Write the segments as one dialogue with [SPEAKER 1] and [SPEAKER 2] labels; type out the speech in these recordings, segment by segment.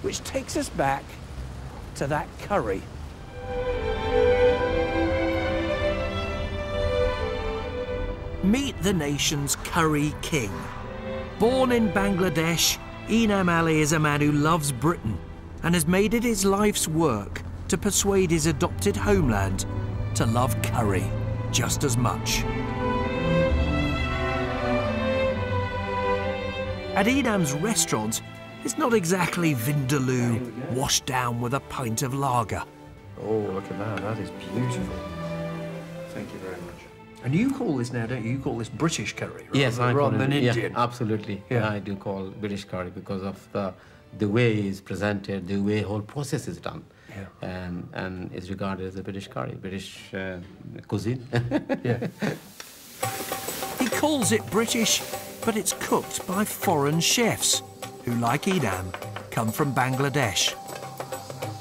[SPEAKER 1] which takes us back to that curry. Meet the nation's curry king. Born in Bangladesh, Enam Ali is a man who loves Britain and has made it his life's work to persuade his adopted homeland to love curry just as much. At Enam's restaurant, it's not exactly vindaloo washed down with a pint of lager.
[SPEAKER 2] Oh, look at that. That is beautiful. Thank you very much. And you call this now, don't you? You call this British curry,
[SPEAKER 3] yes,
[SPEAKER 2] rather than Indian?
[SPEAKER 3] Yeah, absolutely.
[SPEAKER 2] Yeah.
[SPEAKER 3] I do call British curry because of the way it's presented, the way whole process is done.
[SPEAKER 2] Yeah.
[SPEAKER 3] And it's regarded as a British curry, British cuisine.
[SPEAKER 2] Yeah.
[SPEAKER 1] He calls it British, but it's cooked by foreign chefs who, like Enam, come from Bangladesh.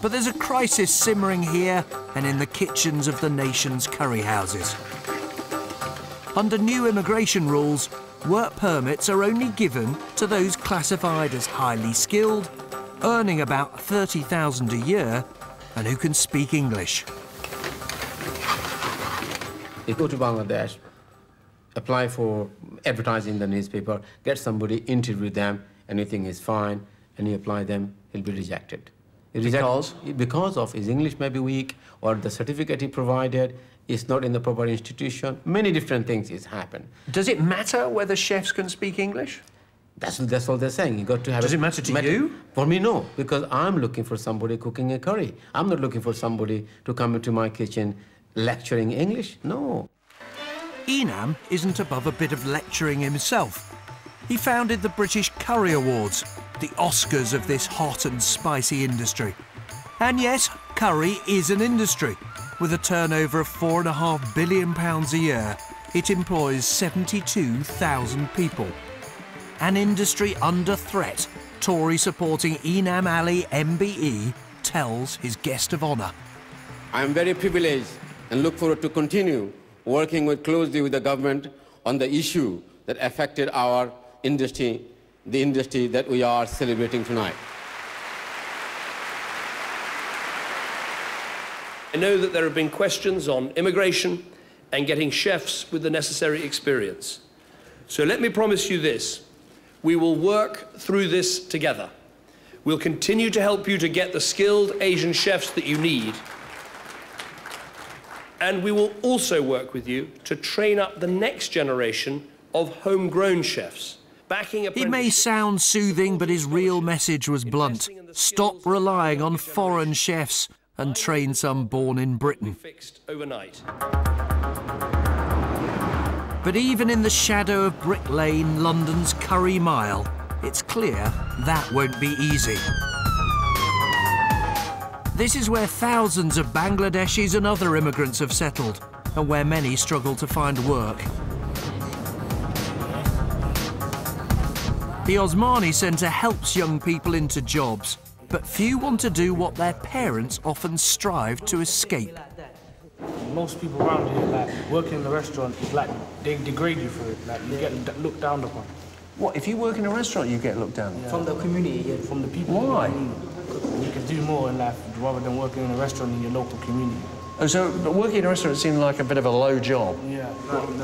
[SPEAKER 1] But there's a crisis simmering here and in the kitchens of the nation's curry houses. Under new immigration rules, work permits are only given to those classified as highly skilled, earning about $30,000 a year, and who can speak English.
[SPEAKER 3] You go to Bangladesh, apply for advertising in the newspaper, get somebody, interview them, anything is fine, and you apply them, he'll be rejected. Because of his English may be weak, or the certificate he provided is not in the proper institution. Many different things has happened.
[SPEAKER 2] Does it matter whether chefs can speak English?
[SPEAKER 3] That's all they're saying. You got to have.
[SPEAKER 2] Does it matter to you?
[SPEAKER 3] For me, no, because I'm looking for somebody cooking a curry. I'm not looking for somebody to come into my kitchen lecturing English. No.
[SPEAKER 1] Enam isn't above a bit of lecturing himself. He founded the British Curry Awards, the Oscars of this hot and spicy industry. And yes, curry is an industry. With a turnover of £4.5 billion a year, it employs 72,000 people. An industry under threat, Tory-supporting Enam Ali MBE tells his guest of honour.
[SPEAKER 3] I am very privileged and look forward to continue working closely with the government on the issue that affected our industry, the industry that we are celebrating tonight.
[SPEAKER 4] I know that there have been questions on immigration and getting chefs with the necessary experience. So let me promise you this. We will work through this together. We'll continue to help you to get the skilled Asian chefs that you need. And we will also work with you to train up the next generation of homegrown chefs.
[SPEAKER 1] It may sound soothing, but his real message was blunt. Stop relying on foreign chefs and train some born in Britain.
[SPEAKER 4] Fixed overnight.
[SPEAKER 1] But even in the shadow of Brick Lane, London's Curry Mile, it's clear that won't be easy. This is where thousands of Bangladeshis and other immigrants have settled, and where many struggle to find work. The Osmani Centre helps young people into jobs, but few want to do what their parents often strive to escape.
[SPEAKER 5] Most people around here, like, working in a restaurant, is like, they degrade you for it. Like, you get looked down upon.
[SPEAKER 2] What, if you work in a restaurant, you get looked down?
[SPEAKER 5] Yeah. From the community, yeah, from the people.
[SPEAKER 2] Why?
[SPEAKER 5] You can do more in life rather than working in a restaurant in your local community.
[SPEAKER 2] Oh, so working in a restaurant seemed like a bit of a low job?
[SPEAKER 5] Yeah,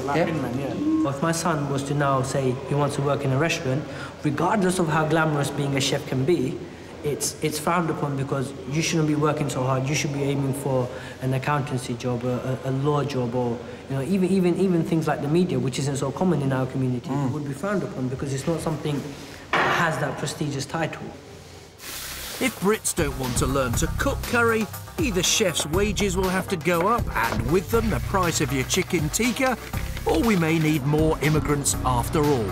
[SPEAKER 5] like Inman, yeah.
[SPEAKER 6] If my son was to now say he wants to work in a restaurant, regardless of how glamorous being a chef can be, it's frowned upon because you shouldn't be working so hard. You should be aiming for an accountancy job, a law job, or even things like the media, which isn't so common in our community, would be frowned upon because it's not something that has that prestigious title.
[SPEAKER 1] If Brits don't want to learn to cook curry, either chefs' wages will have to go up, and with them the price of your chicken tikka, or we may need more immigrants after all.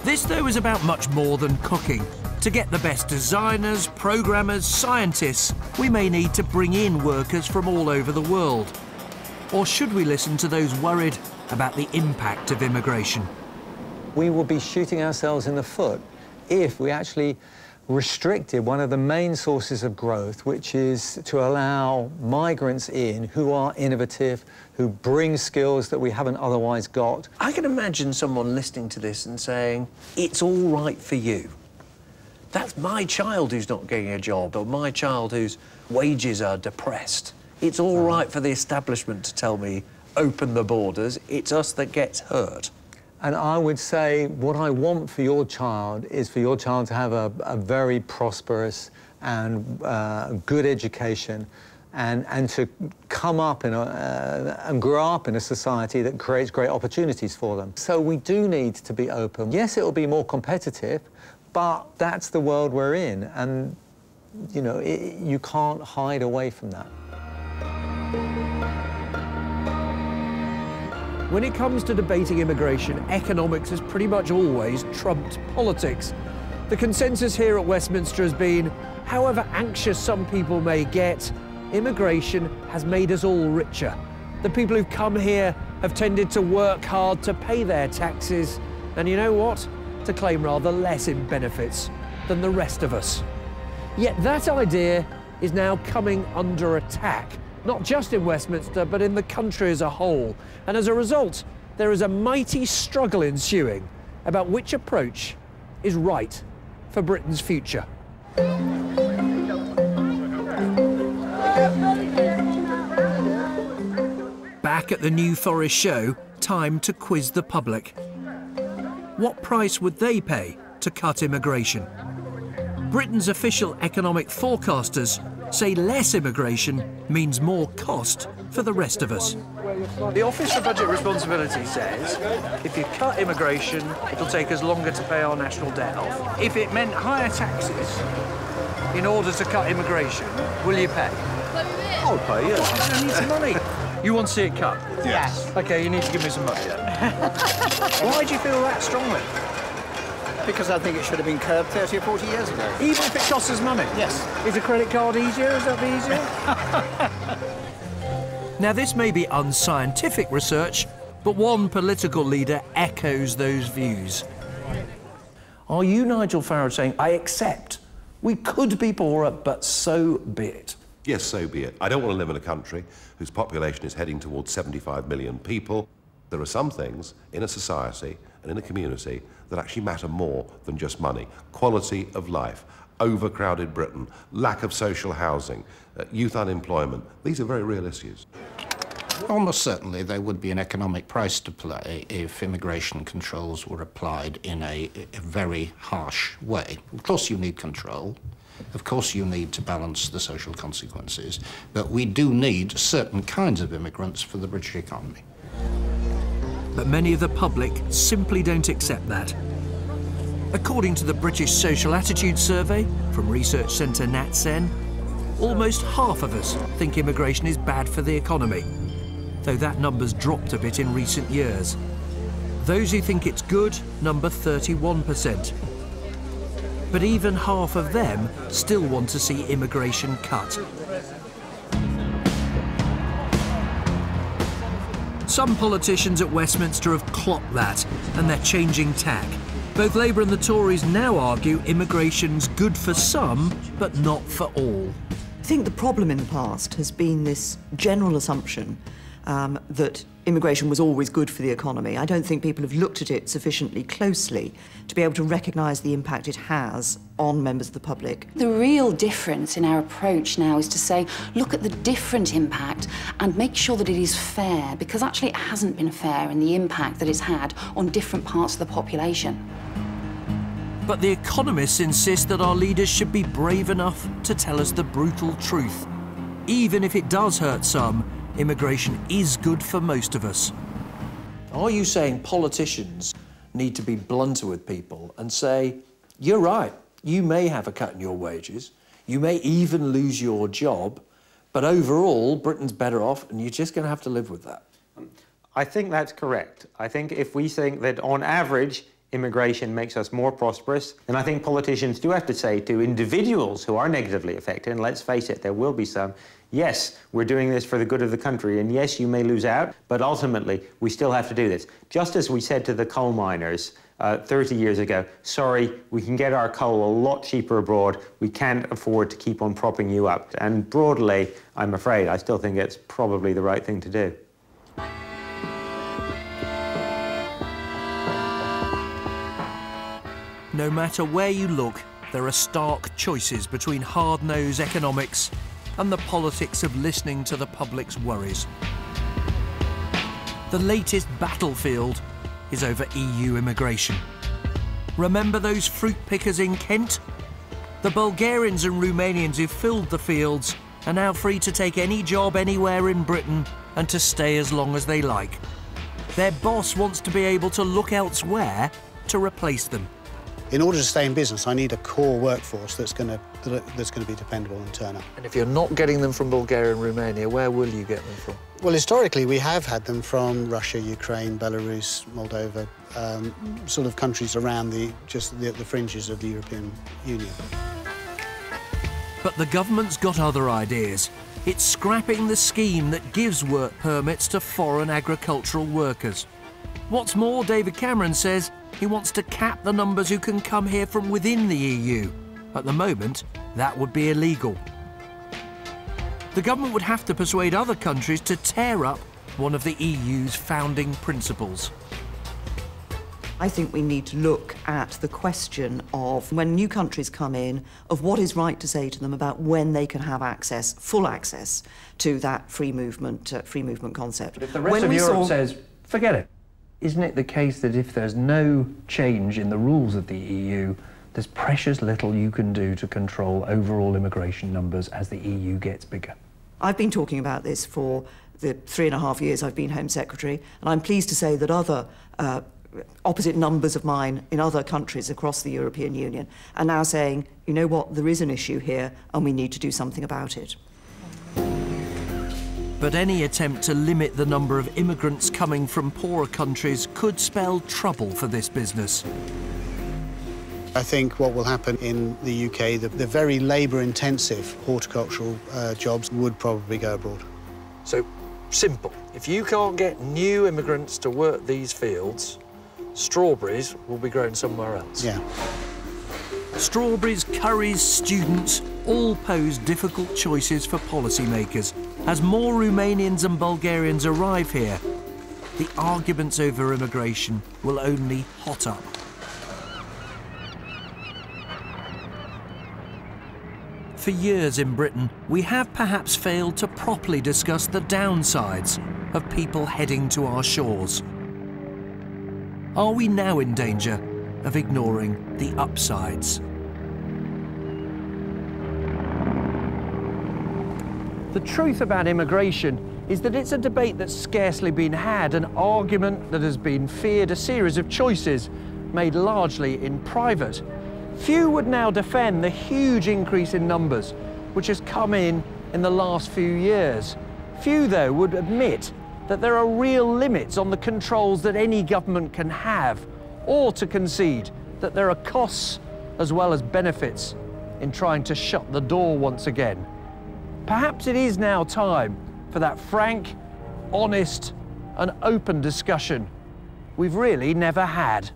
[SPEAKER 1] This, though, is about much more than cooking. To get the best designers, programmers, scientists, we may need to bring in workers from all over the world. Or should we listen to those worried about the impact of immigration?
[SPEAKER 7] We will be shooting ourselves in the foot if we actually restricted one of the main sources of growth, which is to allow migrants in who are innovative, who bring skills that we haven't otherwise got.
[SPEAKER 2] I can imagine someone listening to this and saying, it's all right for you,
[SPEAKER 1] That's my child who's not getting a job, or my child whose wages are depressed. It's all right for the establishment to tell me, open the borders. It's us that gets hurt.
[SPEAKER 7] And I would say what I want for your child is for your child to have a very prosperous and good education, and to come up in and grow up in a society that creates great opportunities for them. So we do need to be open. Yes, it will be more competitive, but that's the world we're in, and you know, you can't hide away from that.
[SPEAKER 1] When it comes to debating immigration, economics has pretty much always trumped politics. The consensus here at Westminster has been, however anxious some people may get, immigration has made us all richer. The people who've come here have tended to work hard to pay their taxes, and you know what? To claim rather less in benefits than the rest of us. Yet that idea is now coming under attack, not just in Westminster, but in the country as a whole. And as a result, there is a mighty struggle ensuing about which approach is right for Britain's future. Back at the New Forest show, time to quiz the public. What price would they pay to cut immigration? Britain's official economic forecasters say less immigration means more cost for the rest of us. The Office for Budget Responsibility says if you cut immigration, it'll take us longer to pay our national debt off. If it meant higher taxes in order to cut immigration, will you pay? I'll pay, yeah. I need some money. You want to see it cut?
[SPEAKER 8] Yes.
[SPEAKER 1] OK, you need to give me some money then. Why do you feel that strongly?
[SPEAKER 8] Because I think it should have been curbed 30 or 40 years ago.
[SPEAKER 1] Even if it costs us money?
[SPEAKER 8] Yes.
[SPEAKER 1] Is a credit card easier? Is that easier? Now, this may be unscientific research, but one political leader echoes those views. Are you, Nigel Farage, saying, I accept we could be poorer, but so be it?
[SPEAKER 9] Yes, so be it. I don't want to live in a country whose population is heading towards 75 million people. There are some things in a society and in a community that actually matter more than just money. Quality of life, overcrowded Britain, lack of social housing, youth unemployment. These are very real issues.
[SPEAKER 10] Almost certainly there would be an economic price to pay if immigration controls were applied in a very harsh way. Of course you need control. Of course you need to balance the social consequences. But we do need certain kinds of immigrants for the British economy.
[SPEAKER 1] But many of the public simply don't accept that. According to the British Social Attitude Survey from research centre NatSen, almost half of us think immigration is bad for the economy, though that number's dropped a bit in recent years. Those who think it's good number 31%. But even half of them still want to see immigration cut. Some politicians at Westminster have clocked that, and they're changing tack. Both Labour and the Tories now argue immigration's good for some, but not for all.
[SPEAKER 11] I think the problem in the past has been this general assumption that immigration was always good for the economy. I don't think people have looked at it sufficiently closely to be able to recognise the impact it has on members of the public.
[SPEAKER 12] The real difference in our approach now is to say, look at the different impact and make sure that it is fair, because actually it hasn't been fair in the impact that it's had on different parts of the population.
[SPEAKER 1] But the economists insist that our leaders should be brave enough to tell us the brutal truth. Even if it does hurt some, immigration is good for most of us. Are you saying politicians need to be blunter with people and say, you're right, you may have a cut in your wages, you may even lose your job, but overall, Britain's better off and you're just going to have to live with that?
[SPEAKER 13] I think that's correct. I think if we think that on average, immigration makes us more prosperous, then I think politicians do have to say to individuals who are negatively affected, and let's face it, there will be some, yes, we're doing this for the good of the country, and yes, you may lose out, but ultimately, we still have to do this. Just as we said to the coal miners 30 years ago, sorry, we can get our coal a lot cheaper abroad, we can't afford to keep on propping you up. And broadly, I'm afraid, I still think it's probably the right thing to do.
[SPEAKER 1] No matter where you look, there are stark choices between hard-nosed economics and the politics of listening to the public's worries. The latest battlefield is over EU immigration. Remember those fruit pickers in Kent? The Bulgarians and Romanians who filled the fields are now free to take any job anywhere in Britain and to stay as long as they like. Their boss wants to be able to look elsewhere to replace them.
[SPEAKER 14] In order to stay in business, I need a core workforce that's going to be dependable and turn up.
[SPEAKER 2] And if you're not getting them from Bulgaria and Romania, where will you get them from?
[SPEAKER 14] Well, historically, we have had them from Russia, Ukraine, Belarus, Moldova, sort of countries around the fringes of the European Union.
[SPEAKER 1] But the government's got other ideas. It's scrapping the scheme that gives work permits to foreign agricultural workers. What's more, David Cameron says he wants to cap the numbers who can come here from within the EU. At the moment, that would be illegal. The government would have to persuade other countries to tear up one of the EU's founding principles.
[SPEAKER 11] I think we need to look at the question of, when new countries come in, of what is right to say to them about when they can have access, full access, to that free movement concept.
[SPEAKER 2] But if the rest of Europe says, forget it, isn't it the case that if there's no change in the rules of the EU, there's precious little you can do to control overall immigration numbers as the EU gets bigger?
[SPEAKER 11] I've been talking about this for the 3.5 years I've been Home Secretary, and I'm pleased to say that other opposite numbers of mine in other countries across the European Union are now saying, you know what, there is an issue here and we need to do something about it.
[SPEAKER 1] But any attempt to limit the number of immigrants coming from poorer countries could spell trouble for this business.
[SPEAKER 14] I think what will happen in the UK, the very labour-intensive horticultural jobs would probably go abroad.
[SPEAKER 2] So, simple. If you can't get new immigrants to work these fields, strawberries will be grown somewhere else.
[SPEAKER 14] Yeah.
[SPEAKER 1] Strawberries, curries, students all pose difficult choices for policymakers. As more Romanians and Bulgarians arrive here, the arguments over immigration will only hot up. For years in Britain, we have perhaps failed to properly discuss the downsides of people heading to our shores. Are we now in danger of ignoring the upsides? The truth about immigration is that it's a debate that's scarcely been had, an argument that has been feared, a series of choices made largely in private. Few would now defend the huge increase in numbers which has come in the last few years. Few, though, would admit that there are real limits on the controls that any government can have, or to concede that there are costs as well as benefits in trying to shut the door once again. Perhaps it is now time for that frank, honest and open discussion we've really never had.